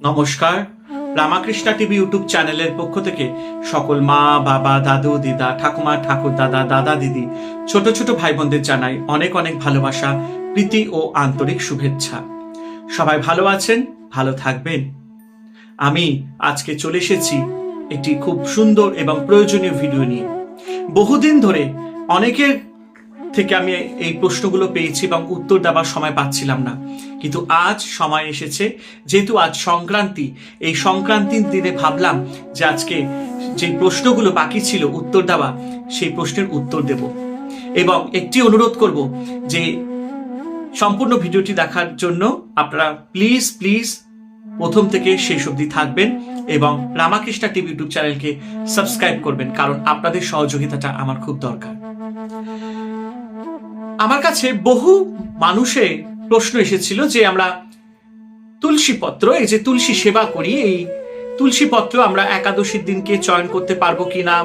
নমস্কার, Ramakrishna TV YouTube চ্যানেলের পক্ষ থেকে সকল মা, বাবা, দাদু, দিদা, ঠাকুমা, ঠাকুর দাদা, দাদা, দিদি, ছোট ছোট ভাই বোনদের জানাই অনেক অনেক ভালোবাসা, প্রীতি ও আন্তরিক শুভেচ্ছা। সবাই ভালো আছেন, ভালো থাকবেন। আমি আজকে চলে এসেছি একটি খুব সুন্দর এবং প্রয়োজনীয় ভিডিও নিয়ে। বহুদিন ধরে অনেকের থেকে আমি এই প্রশ্নগুলো পেয়েছি এবং উত্তর দেওয়ার সময় পাচ্ছিলাম না, কিন্তু আজ সময় এসেছে। যেহেতু আজ সংক্রান্তি, এই সংক্রান্তির দিনে ভাবলাম যে আজকে যে প্রশ্নগুলো বাকি ছিল উত্তর দেওয়া, সেই প্রশ্নের উত্তর দেব। এবং একটি অনুরোধ করব যে সম্পূর্ণ ভিডিওটি দেখার জন্য আপনারা প্লিজ প্লিজ প্রথম থেকে শেষ অবধি থাকবেন এবং রামাকৃষ্ণা টিভি ইউটিউব চ্যানেলকে সাবস্ক্রাইব করবেন, কারণ আপনাদের সহযোগিতাটা আমার খুব দরকার। আমার কাছে বহু মানুষের প্রশ্ন এসেছিল যে আমরা তুলসী পত্র, এই যে তুলসী সেবা করি, এই তুলসী পত্র আমরা একাদশীর দিনকে চয়ন করতে পারবো কিনা,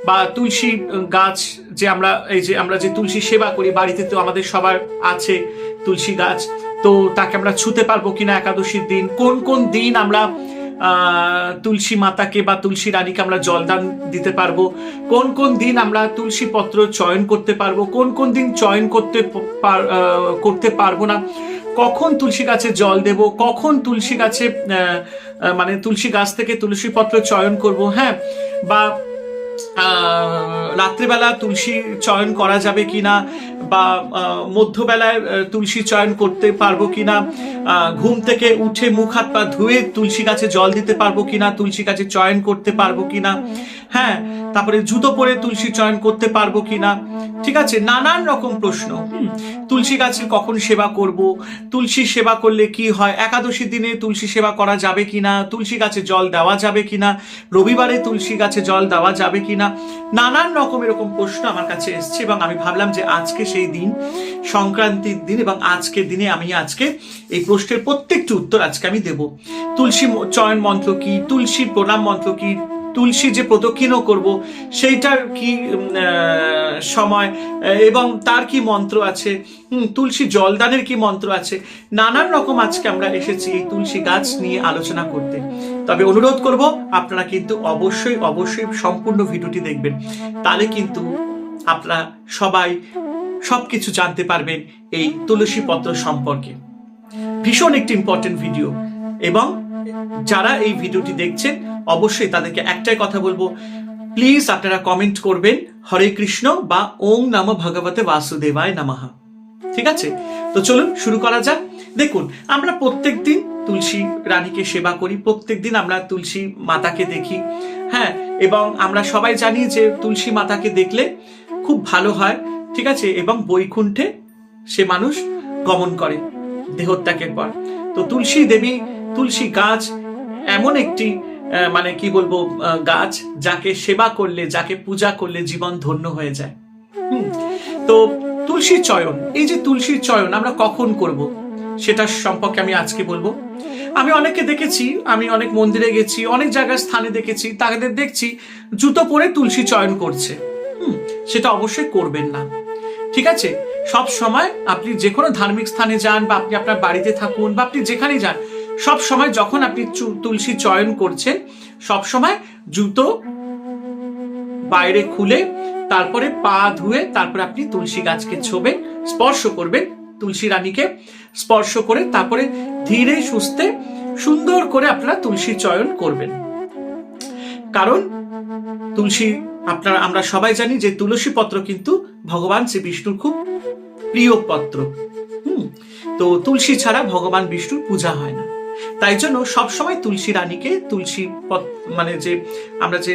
বা তুলসী গাছ যে আমরা যে তুলসী সেবা করি, বাড়িতে তো আমাদের সবার আছে তুলসী গাছ, তো তাকে আমরা ছুতে পারবো কিনা একাদশীর দিন, কোন কোন দিন আমরা তুলসী মাতাকে বা তুলসী রানীকে আমরা জলদান দিতে পারবো, কোন কোন দিন আমরা তুলসী পত্র চয়ন করতে পারবো, কোন কোন দিন চয়ন করতে পারবো না, কখন তুলসী গাছে জল দেব, কখন তুলসী গাছে মানে তুলসী গাছ থেকে তুলসী পত্র চয়ন করব, হ্যাঁ, বা রাত্রিবেলা তুলসী চয়ন করা যাবে কিনা, বা মধ্যবেলায় তুলসী চয়ন করতে পারবো কিনা, ঘুম থেকে উঠে মুখ হাত পা ধুয়ে তুলসী গাছে জল দিতে পারবো কিনা, তুলসী গাছে চয়ন করতে পারবো কিনা, হ্যাঁ, তারপরে জুতো পরে তুলসী চয়ন করতে পারবো কিনা, ঠিক আছে, নানান রকম প্রশ্ন। তুলসী গাছের কখন সেবা করব, তুলসী সেবা করলে কি হয়, একাদশীর দিনে তুলসী সেবা করা যাবে কিনা, তুলসী গাছে জল দেওয়া যাবে কিনা, রবিবারে তুলসী গাছে জল দেওয়া যাবে কিনা, নানান রকম এরকম প্রশ্ন আমার কাছে এসছে। এবং আমি ভাবলাম যে আজকে সেই দিন, সংক্রান্তির দিন, এবং আজকের দিনে আমি আজকে এই প্রশ্নের প্রত্যেকটি উত্তর আজকে আমি দেব। তুলসী চয়ন মন্ত্র কি, তুলসীর প্রণাম মন্ত্র কি, তুলসী যে প্রদক্ষিণও করব সেইটার কি সময় এবং তার কি মন্ত্র আছে, তুলসী জলদানের কি মন্ত্র আছে, নানান রকম আজকে আমরা এসেছি এই তুলসী গাছ নিয়ে আলোচনা করতে। তবে অনুরোধ করব আপনারা কিন্তু অবশ্যই অবশ্যই সম্পূর্ণ ভিডিওটি দেখবেন, তাহলে কিন্তু আপনারা সবাই সবকিছু জানতে পারবেন এই তুলসী পত্র সম্পর্কে। ভীষণ একটি ইম্পর্টেন্ট ভিডিও, এবং যারা এই ভিডিওটি দেখছেন অবশ্যই তাদেরকে একটাই কথা বলবো, প্লিজ আপনারা কমেন্ট করবেন হরে কৃষ্ণ বা ওং নমঃ ভগবতে বাসুদেবায় নমঃ। ঠিক আছে, তো চলুন শুরু করা যাক। দেখুন, আমরা প্রত্যেক দিন তুলসী রানীকে সেবা করি, প্রত্যেক দিন আমরা তুলসী মাতাকে দেখি, হ্যাঁ, এবং আমরা সবাই জানি যে তুলসী মাতাকে দেখলে খুব ভালো হয়, ঠিক আছে, এবং বৈকুণ্ঠে সে মানুষ গমন করে দেহত্যাগের পর। তো তুলসী দেবী, তুলসী গাছ এমন একটি মানে কি বলবো, গাছ যাকে সেবা করলে, যাকে পূজা করলে জীবন ধন্য হয়ে যায়। তো তুলসী চয়ন, এই যে তুলসীর চয়ন আমরা কখন করব সেটা সম্পর্কে আমি আজকে বলবো। আমি অনেকে দেখেছি, আমি অনেক মন্দিরে গেছি, অনেক জায়গায় স্থানে দেখেছি, তাদের দেখছি জুতো পরে তুলসী চয়ন করছে। সেটা অবশ্যই করবেন না, ঠিক আছে? সব সময় আপনি যে কোনো ধার্মিক স্থানে যান, বা আপনি আপনার বাড়িতে থাকুন, বা আপনি যেখানেই যান, সব সময় যখন আপনি তুলসী চয়ন করছেন, সব সময় জুতো বাইরে খুলে তারপরে পা ধুয়ে তারপরে আপনি তুলসী গাছকে ছোবেন, স্পর্শ করবেন, তুলসী রানীকে স্পর্শ করে তারপরে ধীরে সুস্থে সুন্দর করে আপনারা তুলসী চয়ন করবেন। কারণ তুলসী, আমরা সবাই জানি যে তুলসী পত্র কিন্তু ভগবান শ্রী বিষ্ণুর খুব প্রিয় পত্র। তো তুলসী ছাড়া ভগবান বিষ্ণুর পূজা হয় না। তাই জন্য সবসময় তুলসী রানীকে, মানে যে আমরা যে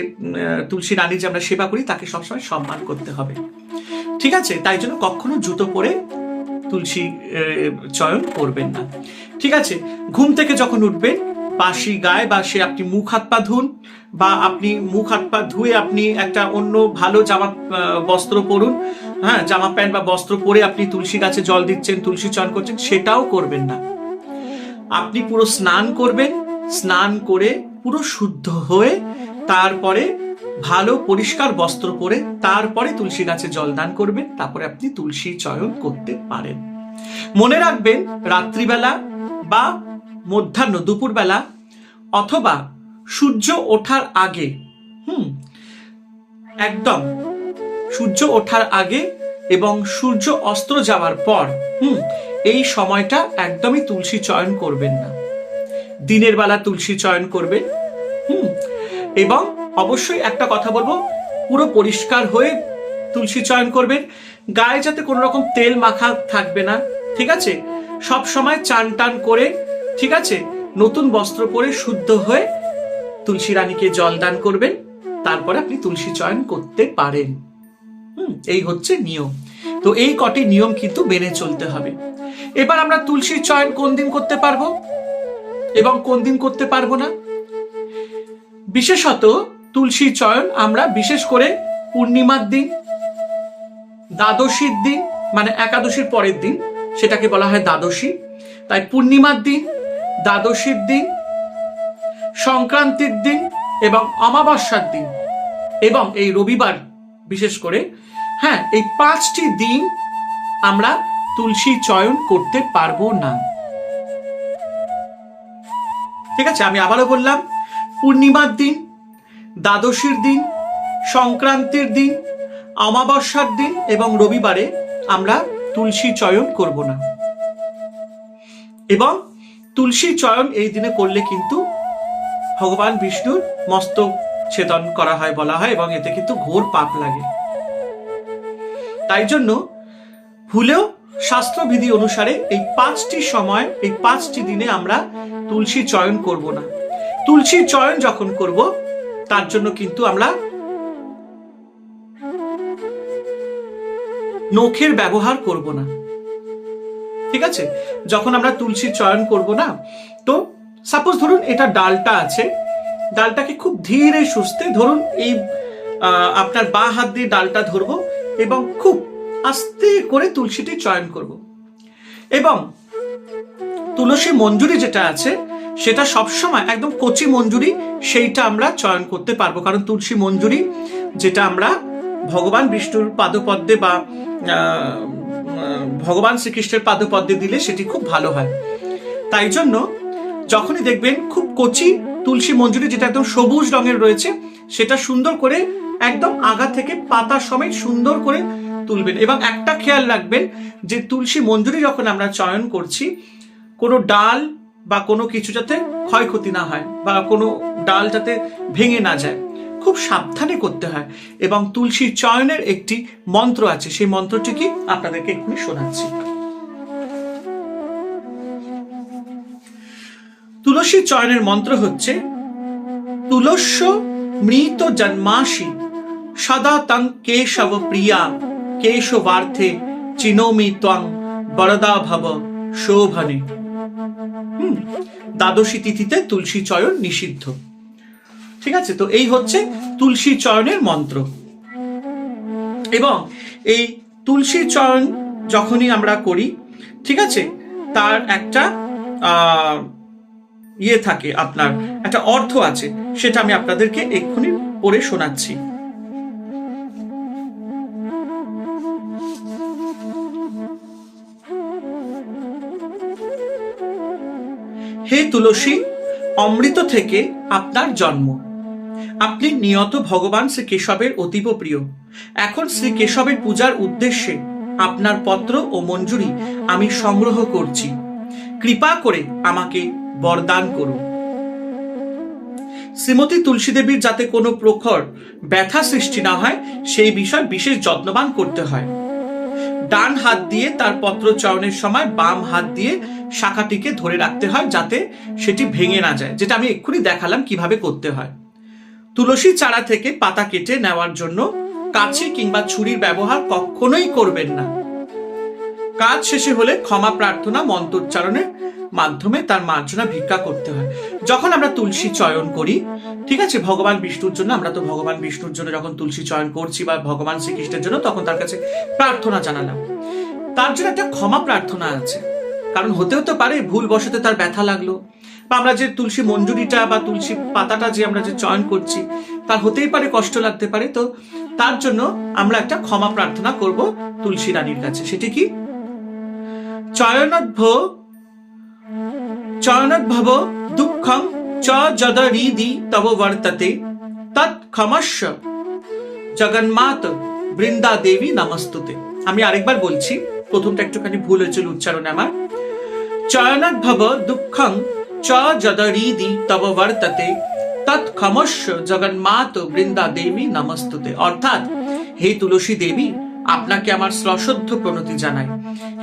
তুলসী রানী যে আমরা সেবা করি তাকে সবসময় সম্মান করতে হবে, ঠিক আছে? তাই জন্য কখনো জুতো পরে তুলসী চয়ন করবেন না, ঠিক আছে? ঘুম থেকে যখন উঠবেন বাসি গায়ে বা সে আপনি মুখ হাত পা ধুন, বা আপনি মুখ হাত পা ধুয়ে আপনি একটা অন্য ভালো জামা বস্ত্র পরুন, হ্যাঁ, জামা প্যান্ট বা বস্ত্র পরে আপনি তুলসী গাছে জল দিচ্ছেন, তুলসী চয়ন করছেন, সেটাও করবেন না। আপনি পুরো স্নান করবেন, স্নান করে পুরো শুদ্ধ হয়ে তারপরে ভালো পরিষ্কার বস্ত্র পরে তারপরে তুলসী গাছে জল দান করবেন, তারপরে আপনি তুলসী চয়ন করতে পারেন। মনে রাখবেন, রাত্রিবেলা বা মধ্যাহ্ন দুপুরবেলা অথবা সূর্য ওঠার আগে, একদম সূর্য ওঠার আগে এবং সূর্য অস্ত যাওয়ার পর, এই সময়টা একদমই তুলসী চয়ন করবেন না। দিনের বেলা তুলসী চয়ন করবেন। এবং অবশ্যই একটা কথা বলবো, পুরো পরিষ্কার হয়ে তুলসী চয়ন করবেন। গায়ে যাতে কোনো রকম তেল মাখা থাকবে না, ঠিক আছে? সব সময় চান টান করে, ঠিক আছে, নতুন বস্ত্র পরে শুদ্ধ হয়ে তুলসী রানীকে জল দান করবেন, তারপরে আপনি তুলসী চয়ন করতে পারেন। এই হচ্ছে নিয়ম। তো এই কটি নিয়ম কিন্তু মেনে চলতে হবে। এবার আমরা তুলসী চয়ন কোন দিন করতে পারবো এবং কোন দিন করতে পারবো না, বিশেষত তুলসী চয়ন আমরা বিশেষ করে পূর্ণিমার দিন, দ্বাদশীর দিন, মানে একাদশীর পরের দিন, সেটাকে বলা হয় দ্বাদশী। তাই পূর্ণিমার দিন, দ্বাদশীর দিন, সংক্রান্তির দিন এবং অমাবস্যার দিন এবং এই রবিবার বিশেষ করে, হ্যাঁ, এই 5টি দিন আমরা তুলসী চয়ন করতে পারবো না, ঠিক আছে? আমি আবারও বললাম, পূর্ণিমার দিন, দ্বাদশীর দিন, সংক্রান্তির দিন, অমাবস্যার দিন এবং রবিবারে আমরা তুলসী চয়ন করব না। এবং তুলসী চয়ন এই দিনে করলে কিন্তু ভগবান বিষ্ণুর মস্তক ছেদন করা হয় বলা হয়, এবং এতে কিন্তু ঘোর পাপ লাগে। তাই জন্য ভুলেও শাস্ত্রবিধি অনুসারে এই 5টি সময়, এই 5টি দিনে আমরা তুলসী চয়ন করব না। তুলসী চয়ন যখন করব তার জন্য কিন্তু আমরা নখের ব্যবহার করব না, ঠিক আছে? যখন আমরা তুলসী চয়ন করব না, তো সাপোজ ধরুন এটা ডালটা আছে, ডালটাকে খুব ধীরে সুস্থে ধরুন, এই আপনার বাঁ হাত দিয়ে ডালটা ধরবো এবং খুব আস্তে করে তুলসীটি চয়ন করব। এবং তুলসী মঞ্জুরি যেটা আছে সেটা সবসময় একদম কচি মঞ্জুরি, সেইটা আমরা চয়ন করতে পারবো। কারণ তুলসী মঞ্জুরি যেটা আমরা ভগবান বিষ্ণুর পাদপদ্মে বা ভগবান শ্রীকৃষ্ণের পাদপদ্মে দিলে সেটি খুব ভালো হয়। তাই জন্য যখনই দেখবেন খুব কচি তুলসী মঞ্জুরি যেটা একদম সবুজ রঙের রয়েছে, সেটা সুন্দর করে একদম আগা থেকে পাতা সমেত সুন্দর করে তুলবেন। এবং একটা খেয়াল রাখবেন যে তুলসী মঞ্জুরি যখন আমরা চয়ন করছি, কোনো ডাল বা কোনো কিছু যাতে ক্ষয়ক্ষতি না হয় বা কোনো ডাল যাতে ভেঙে না যায়, খুব সাবধানে করতে হয়। এবং তুলসী চয়নের একটি মন্ত্র আছে, সেই মন্ত্রটি কি আপনাদেরকে এক্ষুনি শোনাচ্ছি। তুলসী চয়নের মন্ত্র হচ্ছে, তুলস্য মৃত জন্মাসি সদা তং কেশব প্রিয়া কেশবার্থে চিনোমি ত্বং বরদা ভব শোভনে। দ্বাদশী তিথিতে তুলসী চয়ন নিষিদ্ধ। ঠিক আছে, তো এই হচ্ছে তুলসী চয়নের মন্ত্র। এবং এই তুলসী চয়ন যখনই আমরা করি, ঠিক আছে, তার একটা ইয়ে থাকে, আপনার একটা অর্থ আছে, সেটা আমি আপনাদেরকে এক্ষুনি পড়ে শোনাচ্ছি। হে তুলসী, অমৃত থেকে আপনার জন্ম। আপনি নিয়ত ভগবান শ্রী কেশবের অতীব প্রিয়। এখন শ্রী কেশবের পূজার উদ্দেশ্যে আপনার পত্র ও মঞ্জুরি আমি সংগ্রহ করছি। কৃপা করে আমাকে বরদান করুন। শ্রীমতী তুলসী দেবীর যাতে কোনো প্রখর ব্যথা সৃষ্টি না হয় সেই বিষয় বিশেষ যত্নবান করতে হয়। ডান হাত দিয়ে তার পত্র চয়নের সময় বাম হাত দিয়ে শাখাটিকে ধরে রাখতে হয় যাতে সেটি ভেঙে না যায়, যেটা আমি এক্ষুনি দেখালাম কিভাবে করতে হয়। তুলসী চারা থেকে পাতা কেটে নেওয়ার জন্য কাঁচি কিংবা ছুরির ব্যবহার কখনোই করবেন না। কাজ শেষে হলে ক্ষমা প্রার্থনা মন্ত্রোচ্চারণের মাধ্যমে তার মার্জনা ভিক্ষা করতে হয়। যখন আমরা তুলসী চয়ন করি, ঠিক আছে, ভগবান বিষ্ণুর জন্য, আমরা তো ভগবান বিষ্ণুর জন্য যখন তুলসী চয়ন করছি বা ভগবান শ্রীকৃষ্ণের জন্য, তখন তার কাছে প্রার্থনা জানালাম। তার জন্য একটা ক্ষমা প্রার্থনা আছে, কারণ হতেও তো পারে ভুল বশতে তার ব্যথা লাগলো, বা আমরা যে তুলসী মঞ্জুরিটা বা তুলসী পাতাটা যে আমরা যে চয়ন করছি তার হতেই পারে কষ্ট লাগতে পারে। তো তার জন্য আমরা একটা ক্ষমা প্রার্থনা করব তুলসী রানীর কাছে। সেটি কি? চয়নোদ্ভব দুঃখং চ যদ হৃদি তব বর্ততে তৎ ক্ষমস্য জগন্মাত বৃন্দা দেবী নমস্তুতে। আমি আরেকবার বলছি, প্রথমটা একটুখানি ভুল হয়েছিল উচ্চারণে আমার। চয়নোদ্ভব দুঃখং চ যদ হৃদি তব বর্ততে তৎ ক্ষমস্য জগন্মাত বৃন্দা দেবী নমস্তুতে। অর্থাৎ, হে তুলসী দেবী, আপনাকে আমার সশ্রদ্ধ প্রণতি জানাই।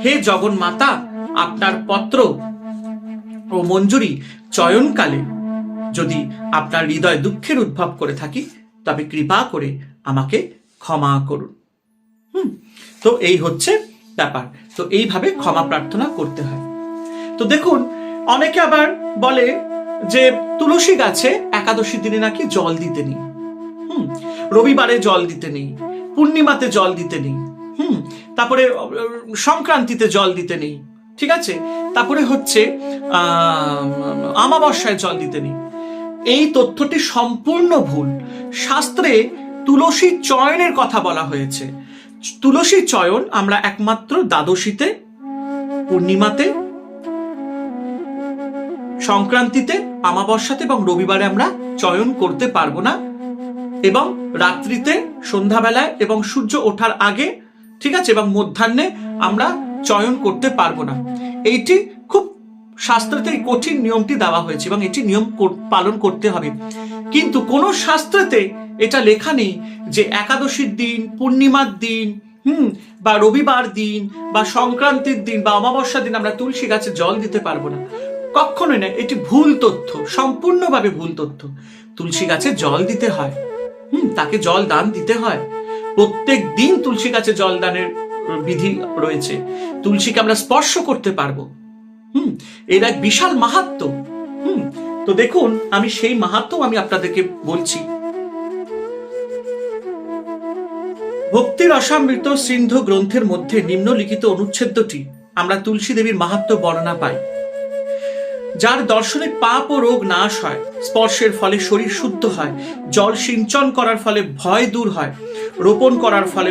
হে জগন্মাতা, আপনার পত্র ও মঞ্জুরি চয়নকালে যদি আপনার হৃদয় দুঃখের উদ্ভব করে থাকি তবে কৃপা করে আমাকে ক্ষমা করুন। তো এই হচ্ছে ব্যাপার। তো এইভাবে ক্ষমা প্রার্থনা করতে হয়। তো দেখুন, অনেকে আবার বলে যে তুলসী গাছে একাদশী দিনে নাকি জল দিতে নেই, রবিবারে জল দিতে নেই, পূর্ণিমাতে জল দিতে নেই, তারপরে সংক্রান্তিতে জল দিতে নেই, ঠিক আছে, তারপরে হচ্ছে অমাবস্যায় জল দিতে নেই। এই তথ্যটি সম্পূর্ণ ভুল। শাস্ত্রে তুলসী চয়নের কথা বলা হয়েছে। তুলসী চয়ন আমরা একমাত্র দ্বাদশীতে, পূর্ণিমাতে, সংক্রান্তিতে, অমাবস্যাতে এবং রবিবারে আমরা চয়ন করতে পারবো না, এবং রাত্রিতে, সন্ধ্যাবেলায় এবং সূর্য ওঠার আগে, ঠিক আছে, এবং মধ্যাহ্নে আমরা চয়ন করতে পারবো না। এইটি খুব শাস্ত্রেতে কঠিন নিয়মটি দেওয়া হয়েছে এবং এটি নিয়ম পালন করতে হবে। কিন্তু কোন শাস্ত্রেতে এটা লেখা নেই যে একাদশীর দিন, পূর্ণিমার দিন, বা রবিবার দিন, বা সংক্রান্তির দিন, বা অমাবস্যার দিন আমরা তুলসী গাছে জল দিতে পারবো না। কখনোই না, এটি ভুল তথ্য, সম্পূর্ণভাবে ভুল তথ্য। তুলসী গাছে জল দিতে হয়, তাকে জল দান দিতে হয়। প্রত্যেক দিন তুলসী গাছে জল দানের বিধি রয়েছে। তুলসীকে আমরা স্পর্শ করতে পারবো। এর এক বিশাল মাহাত্ম্য। তো দেখুন, আমি সেই মাহাত্ম্য আমি আপনাদেরকে বলছি। ভক্তি রসামৃত সিন্ধু গ্রন্থের মধ্যে নিম্নলিখিত অনুচ্ছেদটি আমরা তুলসী দেবীর মাহাত্ম্য বর্ণনা পাই। যার দর্শনে পাপ ও রোগ নাশ হয়, স্পর্শের ফলে শরীর শুদ্ধ হয়, জল সিঞ্চন করার ফলে ভয় দূর হয়, রোপণ করার ফলে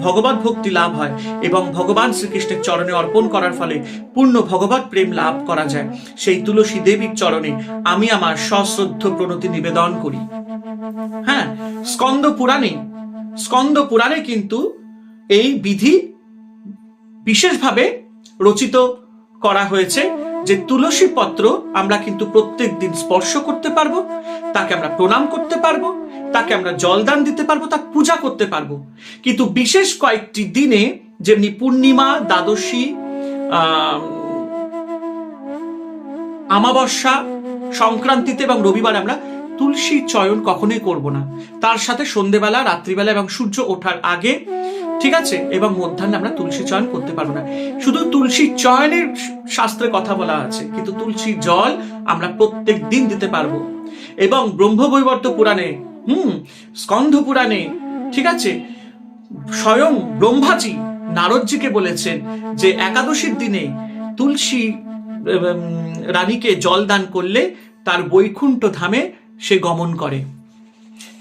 ভগবত ভক্তি লাভ হয় এবং ভগবান শ্রীকৃষ্ণের চরণে অর্পণ করার ফলে পূর্ণ ভগবত প্রেম লাভ করা যায়, সেই তুলসী দেবীর চরণে আমি আমার সশ্রদ্ধ প্রণতি নিবেদন করি। হ্যাঁ, স্কন্দ পুরাণে কিন্তু এই বিধি বিশেষভাবে রচিত করা হয়েছে যে তুলসী পত্র আমরা কিন্তু প্রত্যেক দিন স্পর্শ করতে পারবো, তাকে আমরা প্রণাম করতে পারবো, তাকে আমরা জলদান দিতে পারবো, তার পূজা করতে পারবো। কিন্তু বিশেষ কয়েকটি দিনে, যেমনি পূর্ণিমা, দ্বাদশী, অমাবস্যা, সংক্রান্তিতে এবং রবিবার আমরা তুলসী চয়ন কখনোই করব না। তার সাথে সন্ধ্যেবেলা, রাত্রিবেলা এবং সূর্য ওঠার আগে, ঠিক আছে, এবং মধ্যাহ্নে আমরা তুলসী চয়ন করতে পারবো না। শুধু তুলসী চয়নের শাস্ত্রে কথা বলা আছে, কিন্তু তুলসী জল আমরা প্রত্যেক দিন দিতে পারবো। এবং ব্রহ্মবৈবর্ত পুরাণে, স্কন্ধ পুরাণে, ঠিক আছে, স্বয়ং ব্রহ্মাজি নারদজিকে বলেছেন যে একাদশীর দিনে তুলসী রানীকে জল দান করলে তার বৈকুণ্ঠ ধামে সে গমন করে।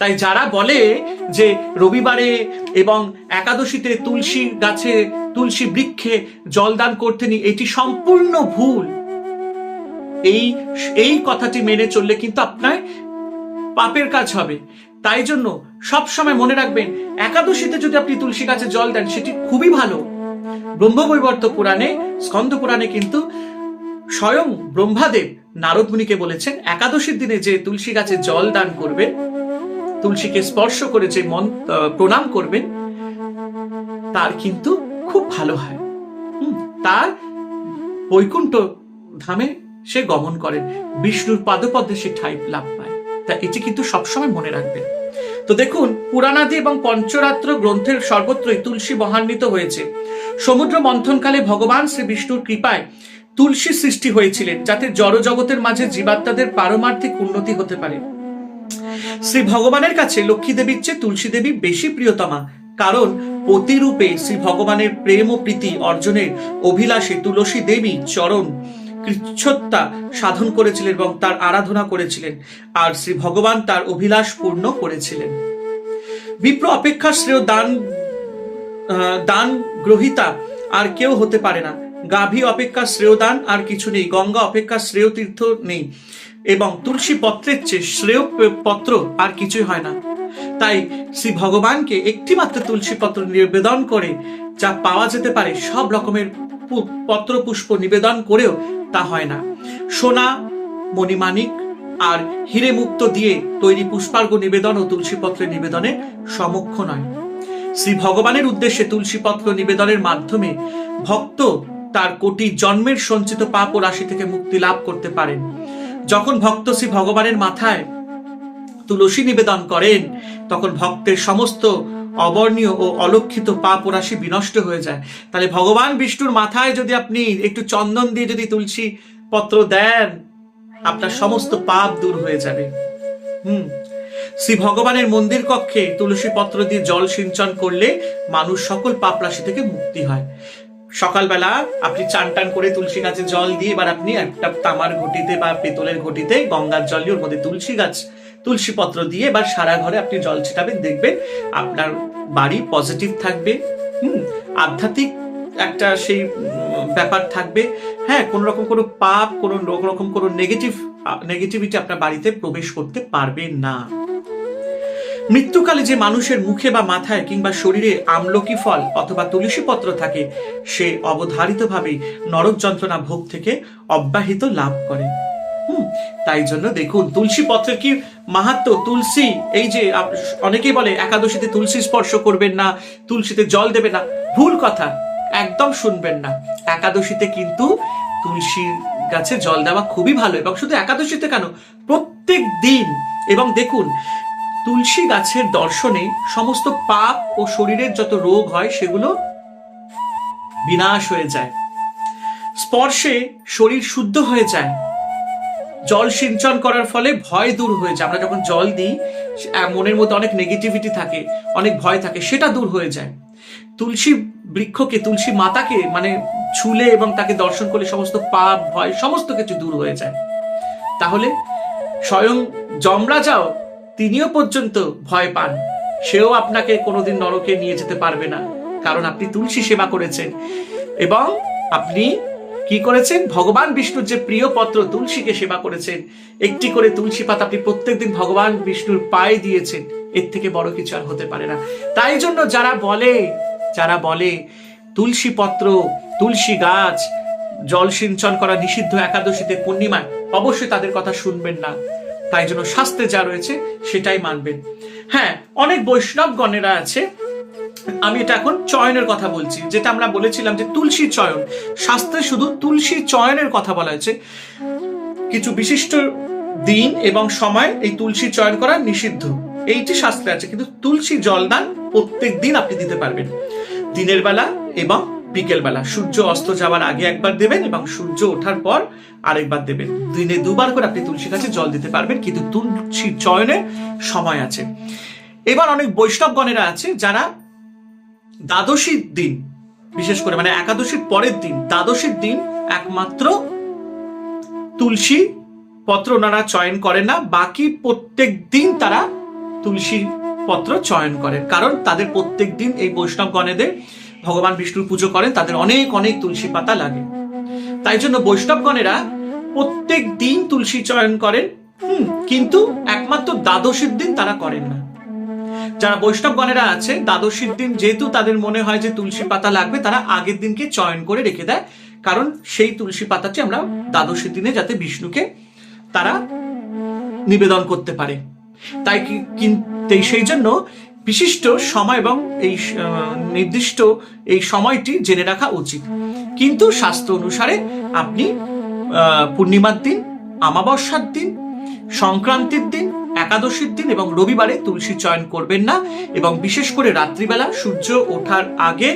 তাই যারা বলে যে রবিবারে এবং একাদশীতে তুলসী গাছে, তুলসী বৃক্ষে জল দান করতে নি, এটি সম্পূর্ণ ভুল। এই কথাটি মেনে চললে কিন্তু আপনার পাপের কাজ হবে। তাই জন্য সব সময় মনে রাখবেন, একাদশীতে যদি আপনি তুলসী গাছে জল দেন সেটি খুবই ভালো। ব্রহ্মবৈবর্ত পুরাণে, স্কন্ধ পুরাণে কিন্তু স্বয়ং ব্রহ্মাদেব নারদ মুনিকে বলেছেন একাদশীর দিনে যে তুলসী গাছে জল দান করবেন, তুলসীকে স্পর্শ করে যে প্রণাম করবেন, তার কিন্তু খুব ভালো হয়, তার বৈকুণ্ঠ ধামে সে গমন করেন, বিষ্ণুর পাদপদ্মে সে ঠাঁই লাভ পায়। তা এটি কিন্তু সবসময় মনে রাখবেন। তো দেখুন, পুরাণাদি এবং পঞ্চরাত্র গ্রন্থের সর্বত্রই তুলসী মহান্বিত হয়েছে। সমুদ্র মন্থনকালে ভগবান শ্রী বিষ্ণুর কৃপায় তুলসী সৃষ্টি হয়েছিলেন, যাতে জড় জগতের মাঝে জীবাত্মাদের পারমার্থিক উন্নতি হতে পারে। শ্রী ভগবানের কাছে লক্ষ্মী দেবীর চেয়ে তুলসী দেবী বেশি প্রিয়তমা, কারণ পতিরূপে শ্রী ভগবানের প্রেম ও প্রীতি অর্জনের অভিলাষে তুলসী দেবী চরণ কৃচ্ছ্রতা সাধন করেছিলেন এবং তার আরাধনা করেছিলেন, আর শ্রী ভগবান তার অভিলাষ পূর্ণ করেছিলেন। বিপ্র অপেক্ষা শ্রেয় দান গ্রহিতা আর কেউ হতে পারে না। গাভী অপেক্ষা শ্রেয় দান আর কিছু নেই, গঙ্গা অপেক্ষা শ্রেয় তীর্থ নেই, এবং তুলসী পত্রের চেয়ে শ্রেয় পত্র আর কিছুই হয় না। তাই শ্রী ভগবানকে একটি মাত্র তুলসী পত্র নিবেদন করে যা পাওয়া যেতে পারে, সব রকমের পত্র পুষ্প নিবেদন করেও তা হয় না। সোনা, মণিমাণিক আর হিরে মুক্ত দিয়ে তৈরি পুষ্পার্ঘ নিবেদন ও তুলসী পত্রের নিবেদনে সমক্ষ নয়। শ্রী ভগবানের উদ্দেশ্যে তুলসী পত্র নিবেদনের মাধ্যমে ভক্ত তার কোটি জন্মের সঞ্চিত পাপ ও রাশি থেকে মুক্তি লাভ করতে পারেন। যখন ভক্ত শ্রী ভগবানের মাথায় তুলসী নিবেদন করেন, তখন ভক্তের সমস্ত অবর্ণীয় ও অলক্ষিত পাপ ও রাশি বিনষ্ট হয়ে যায়। তাহলে ভগবান বিষ্ণুর মাথায় যদি আপনি একটু চন্দন দিয়ে যদি তুলসী পত্র দেন, আপনার সমস্ত পাপ দূর হয়ে যাবে। শ্রী ভগবানের মন্দির কক্ষে তুলসী পত্র দিয়ে জল সিঞ্চন করলে মানুষ সকল পাপ রাশি থেকে মুক্তি হয়। সকালবেলা আপনি চান টান করে তুলসী গাছে জল দিয়ে এবার আপনি একটা তামার ঘটিতে বা পেতলের ঘটিতে গঙ্গার জল দিয়ে ওর মধ্যে তুলসী পত্র দিয়ে এবার সারা ঘরে আপনি জল ছিটাবেন, দেখবেন আপনার বাড়ি পজিটিভ থাকবে, আধ্যাত্মিক একটা সেই ব্যাপার থাকবে। হ্যাঁ, কোন রকম কোনো পাপ, কোনো রকম কোনো নেগেটিভিটি আপনার বাড়িতে প্রবেশ করতে পারবে না। মৃত্যুকালে যে মানুষের মুখে বা মাথায় কিংবা শরীরে আমলকি ফল অথবা তুলসী পত্র থাকে, সে অবধারিতভাবে নরক যন্ত্রণা ভোগ থেকে অব্যাহত লাভ করে। তাই জন্য দেখুন, তুলসী পত্রের কি মাহাত্ম্য। তুলসী, এই যে অনেকেই বলে একাদশীতে তুলসী স্পর্শ করবেন না, তুলসীতে জল দেবে না, ভুল কথা, একদম শুনবেন না। একাদশীতে কিন্তু তুলসী গাছে জল দেওয়া খুবই ভালো, এবং শুধু একাদশীতে কেন, প্রত্যেক দিন। এবং দেখুন, তুলসী গাছের দর্শনে সমস্ত পাপ ও শরীরের যত রোগ হয় সেগুলো বিনাশ হয়ে যায়। স্পর্শে শরীর শুদ্ধ হয়ে যায়। জল সিঞ্চন করার ফলে ভয় দূর হয়ে যায়। আমরা যখন জল দিই, মনের মধ্যে অনেক নেগেটিভিটি থাকে, অনেক ভয় থাকে, সেটা দূর হয়ে যায়। তুলসী বৃক্ষকে, তুলসী মাতাকে মানে ছুলে এবং তাকে দর্শন করলে সমস্ত পাপ, ভয়, সমস্ত কিছু দূর হয়ে যায়। তাহলে স্বয়ং যমরাজাও, তিনিও পর্যন্ত ভয় পান, সেও আপনাকে কোনোদিন নরকে নিয়ে যেতে পারবে না, কারণ আপনি তুলসী সেবা করেছেন এবং আপনি কি করেছেন, ভগবান বিষ্ণুর যে প্রিয় পত্র তুলসীকে সেবা করেছেন। একটি করে তুলসী পাতা আপনি প্রত্যেকদিন ভগবান বিষ্ণুর পায়ে দিয়েছেন, এর থেকে বড় কিছু আর হতে পারে না। তাই জন্য যারা বলে তুলসী পত্র, তুলসী গাছ জল সিঞ্চন করা নিষিদ্ধ একাদশীতে, পূর্ণিমায়, অবশ্যই তাদের কথা শুনবেন না। তাই জন্য শাস্ত্রে যা রয়েছে সেটাই মানবেন। হ্যাঁ, অনেক বৈষ্ণব গণেরা আছে, আমি এটা এখন চয়নের কথা বলছি, যেটা আমরা বলেছিলাম যে তুলসী চয়ন, শাস্ত্রে শুধু তুলসী চয়নের কথা বলা হয়েছে। কিছু বিশিষ্ট দিন এবং সময় এই তুলসী চয়ন করা নিষিদ্ধ, এইটি শাস্ত্রে আছে, কিন্তু তুলসী জলদান প্রত্যেক দিন আপনি দিতে পারবেন। দিনের বেলা এবং বিকেল বেলা, সূর্য অস্ত যাওয়ার আগে একবার দেবেন এবং সূর্য ওঠার পর আরেকবার দেবেন। দিনে 2 বার করে আপনি তুলসী গাছে জল দিতে পারবেন, কিন্তু তুলসী চয়নের সময় আছে। এবার অনেক বৈষ্ণবগণেরা আছে যারা দ্বাদশীর দিন, বিশেষ করে মানে একাদশীর পরের দিন, দ্বাদশীর দিন একমাত্র তুলসী পত্র ওনারা চয়ন করেন না, বাকি প্রত্যেক দিন তারা তুলসী পত্র চয়ন করেন। কারণ তাদের প্রত্যেক দিন এই বৈষ্ণবগণেদের ভগবান বিষ্ণুর পুজো করেন, তাদের অনেক অনেক তুলসী পাতা লাগে। তাই জন্য বৈষ্ণবগণেরা প্রত্যেক দিন তুলসী চয়ন করেন, কিন্তু একমাত্র দ্বাদশীর দিন তারা করেন না। যারা বৈষ্ণবগণেরা আছে দ্বাদশীর দিন যেহেতু তাদের মনে হয় যে তুলসী পাতা লাগবে, তারা আগের দিনকে চয়ন করে রেখে দেয়, কারণ সেই তুলসী পাতাটি আমরা দ্বাদশীর দিনে যাতে বিষ্ণুকে তারা নিবেদন করতে পারে। তাই সেই জন্য বিশিষ্ট সময় এবং এই নির্দিষ্ট এই সময়টি জেনে রাখা উচিত। কিন্তু শাস্ত্র অনুসারে আপনি পূর্ণিমার দিন, অমাবস্যার দিন, সংক্রান্তির দিন, একাদশীর দিন এবং রবিবারে তুলসী চয়ন করবেন না, এবং বিশেষ করে রাত্রিবেলা সূর্য ওঠার আগে,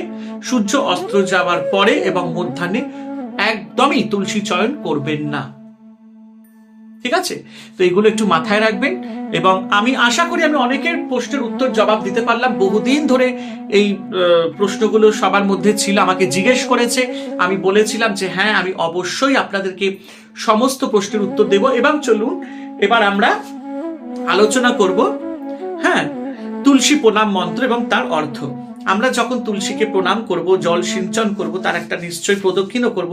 সূর্য অস্ত যাওয়ার পরে এবং মধ্যাহ্নে একদমই তুলসী চয়ন করবেন না। ঠিক আছে? তো এগুলো একটু মাথায় রাখবেন। এবং আমি আশা করি আমি অনেকের প্রশ্নের উত্তর জবাব দিতে পারলাম। বহুদিন ধরে এই প্রশ্নগুলো সবার মধ্যে ছিল, আমাকে জিজ্ঞেস করেছে, আমি বলেছিলাম যে হ্যাঁ আমি অবশ্যই আপনাদেরকে সমস্ত প্রশ্নের উত্তর দেব। এবং চলুন এবার আমরা আলোচনা করব হ্যাঁ তুলসী প্রণাম মন্ত্র এবং তার অর্থ। আমরা যখন তুলসীকে প্রণাম করব, জল সিঞ্চন করব, তার একটা নিশ্চয়ই প্রদক্ষিণও করব,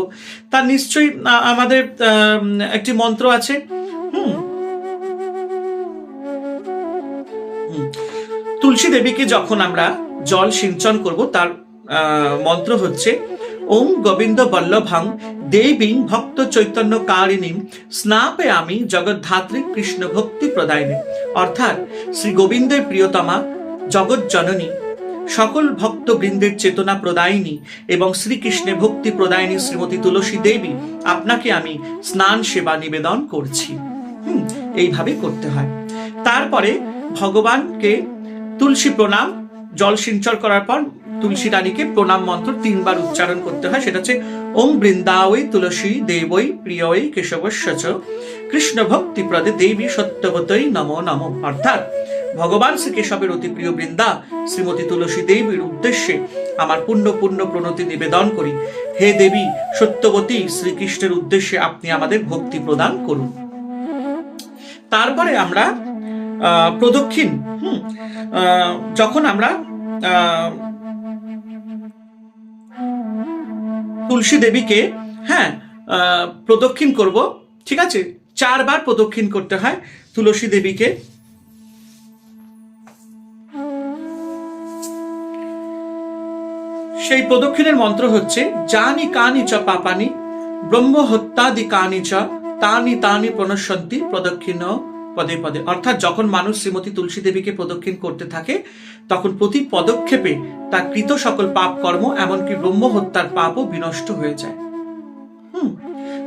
তার নিশ্চয়ই আমাদের একটি মন্ত্র আছে। তুলসী দেবীকে যখন আমরা জল সিঞ্চন করব, তার মন্ত্র হচ্ছে ওম গোবিন্দ বল্লভাং দেবীং ভক্ত চৈতন্য কারিণীম স্নাপয়ামি জগদ্ধাত্রী কৃষ্ণ ভক্তি প্রদায়িনী। অর্থাৎ শ্রী গোবিন্দের প্রিয়তমা, জগৎ জননী, সকল ভক্ত বৃন্দের চেতনা প্রদায়িনী এবং শ্রীকৃষ্ণের ভক্তি প্রদায়িনী শ্রীমতী তুলসী দেবী, আপনাকে আমি স্নান সেবা নিবেদন করছি। এইভাবে করতে হয়। তারপরে ভগবানকে তুলসী প্রণাম, জল সিঞ্চন করার পর তুলসী রানীকে প্রণাম মন্ত্র 3 বার উচ্চারণ করতে হয়। সেটা হচ্ছে ওম বৃন্দাবৈ তুলসী দেবৈ প্রিয়ৈ কেশবস্য কৃষ্ণ ভক্তি প্রদে দেবী সত্যবতৈ নমো নমঃ। অর্থাৎ ভগবান শ্রীকেশবের অতি প্রিয় বৃন্দা শ্রীমতী তুলসী দেবীর উদ্দেশ্যে আমার পূর্ণ প্রণতি নিবেদন করি। হে দেবী সত্যবতী, শ্রীকৃষ্ণের উদ্দেশ্যে আপনি আমাদের ভক্তি প্রদান করুন। তারপরে আমরা প্রদক্ষিণ, যখন আমরা তুলসী দেবীকে প্রদক্ষিণ করব, ঠিক আছে, 4 বার প্রদক্ষিণ করতে হয় তুলসী দেবীকে। সেই প্রদক্ষিণের মন্ত্র হচ্ছে জানি কানি চ পাপানি ব্রহ্ম হত্যাদি কানি চ তানি তানি প্রণশ্যন্তি প্রদক্ষিণ পদে পদে। অর্থাৎ যখন মানুষ শ্রীমতী তুলসী দেবীকে প্রদক্ষিণ করতে থাকে, তখন প্রতি পদক্ষেপে তার কৃত সকল পাপ কর্ম, এমনকি ব্রহ্ম হত্যার পাপও বিনষ্ট হয়ে যায়।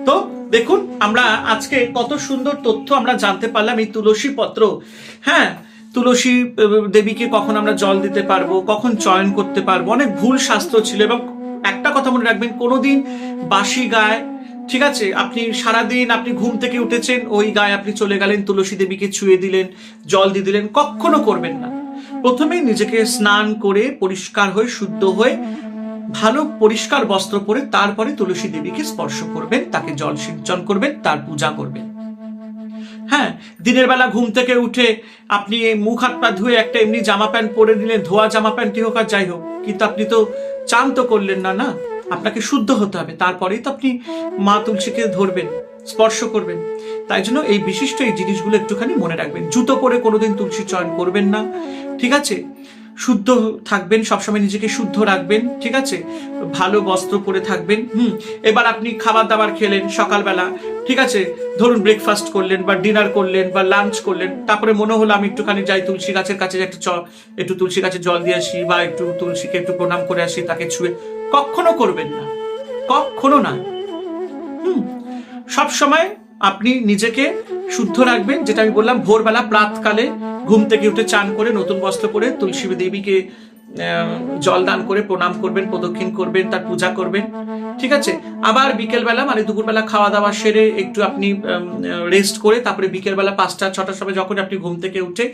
তো দেখুন আমরা আজকে কত সুন্দর তথ্য আমরা জানতে পারলাম এই তুলসী পত্র। তুলসী দেবীকে কখন আমরা জল দিতে পারবো, কখন চয়ন করতে পারবো, অনেক ভুল শাস্ত্র ছিল। এবং একটা কথা মনে রাখবেন, কোনোদিন বাসি গায়ে, ঠিক আছে, আপনি সারাদিন আপনি ঘুম থেকে উঠেছেন, ওই গায়ে আপনি চলে গেলেন, তুলসী দেবীকে ছুঁয়ে দিলেন, জল দিয়ে দিলেন, কখনো করবেন না। প্রথমেই নিজেকে স্নান করে পরিষ্কার হয়ে শুদ্ধ হয়ে ভালো পরিষ্কার বস্ত্র পরে তারপরে তুলসী দেবীকে স্পর্শ করবেন, তাকে জল সিঞ্চন করবেন, তার পূজা করবেন। দিনের বেলা ঘুম থেকে উঠে আপনি মুখ হাত পা ধুয়ে একটা এমনি জামা প্যান্ট পরে নিলেন, ধোয়া জামা প্যান্টই হোক আর যাই হোক, কিন্তু আপনি তো চান তো করলেন না, আপনাকে শুদ্ধ হতে হবে, তারপরেই তো আপনি মা তুলসীকে ধরবেন, স্পর্শ করবেন। তাই জন্য এই বিশিষ্ট এই জিনিসগুলো একটুখানি মনে রাখবেন। জুতো পরে কোনোদিন তুলসী চয়ন করবেন না, ঠিক আছে, শুদ্ধ থাকবেন, সবসময় নিজেকে শুদ্ধ রাখবেন, ঠিক আছে, ভালো বস্ত্র পরে থাকবেন। এবার আপনি খাবার দাবার খেলেন সকালবেলা, ঠিক আছে, ধরুন ব্রেকফাস্ট করলেন বা ডিনার করলেন বা লাঞ্চ করলেন, তারপরে মনে হলো আমি একটুখানি যাই তুলসী গাছের কাছে, একটু তুলসী গাছে জল দিয়ে আসি বা একটু তুলসীকে একটু প্রণাম করে আসি, তাকে ছুঁয়ে, কখনো করবেন না, কখনো না। সব সময় আপনি নিজেকে শুদ্ধ রাখবেন। যেটা আমি বললাম, ভোরবেলা প্রাতকালে ঘুম থেকে উঠে চান করে নতুন বস্ত্র পরে তুলসী দেবীকে জল দান করে প্রণাম করবেন, প্রদক্ষিণ করবেন, তার পূজা করবেন, ঠিক আছে। আবার বিকেলবেলা মানে দুপুরবেলা খাওয়া দাওয়া সেরে একটু আপনি রেস্ট করে তারপরে বিকেলবেলা 5টা-6টার সময় যখন আপনি ঘুম থেকে উঠে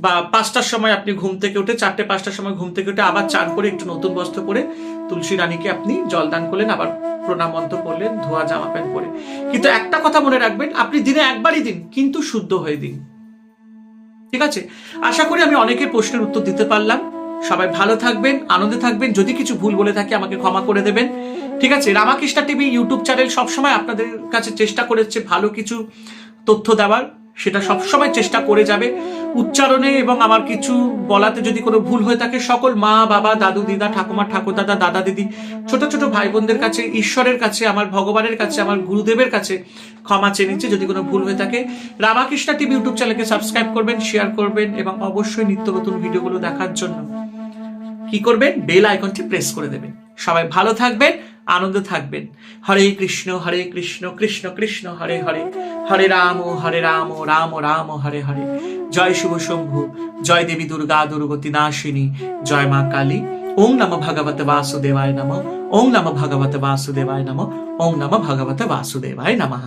বা 5টার সময় আপনি ঘুম থেকে উঠে 4টে-5টার সময় ঘুম থেকে উঠে আবার চান করে একটু নতুন বস্ত্র পরে তুলসী রানীকে আপনি জল দান করলেন, আবার প্রণাম মন্ত্র পড়লেন, ধোয়া জামা প্যান্ট পরে। কিন্তু একটা কথা মনে রাখবেন, আপনি দিনে একবারই দিন, কিন্তু শুদ্ধ হয়ে দিন, ঠিক আছে। আশা করি আমি অনেকের প্রশ্নের উত্তর দিতে পারলাম। সবাই ভালো থাকবেন, আনন্দে থাকবেন। যদি কিছু ভুল বলে থাকি আমাকে ক্ষমা করে দেবেন, ঠিক আছে। রামাকৃষ্ণা টিভি ইউটিউব চ্যানেল সবসময় আপনাদের কাছে চেষ্টা করেছে ভালো কিছু তথ্য দেওয়ার, সেটা সবসময় চেষ্টা করে যাবে। উচ্চারণে এবং আমার কিছু বলাতে যদি কোনো ভুল হয়ে থাকে, সকল মা বাবা, দাদু দিদা, ঠাকুমা ঠাকুরদাদা, দাদা দিদি, ছোট ছোট ভাই বোনদের কাছে, ঈশ্বরের কাছে, আমার ভগবানের কাছে, আমার গুরুদেবের কাছে ক্ষমা চেয়ে নিচ্ছে যদি কোনো ভুল হয়ে থাকে। রামাকৃষ্ণা টিভি ইউটিউব চ্যানেলকে সাবস্ক্রাইব করবেন, শেয়ার করবেন এবং অবশ্যই নিত্য নতুন ভিডিওগুলো দেখার জন্য কি করবেন, বেল আইকনটি প্রেস করে দেবেন। সবাই ভালো থাকবেন, আনন্দে থাকবেন। হরে কৃষ্ণ কৃষ্ণ কৃষ্ণ হরে হরে, হরে রাম রাম রাম হরে হরে। জয় শিব শম্ভু, জয় দেবী দুর্গা দুর্গতি নাশিনী, জয় মা কালী। ওং নমঃ ভগবতে বাসুদেবায় নমঃ, ওং নমঃ ভগবতে বাসুদেবায় নমঃ, ওং নমঃ ভগবতে বাসুদেবায় নমঃ।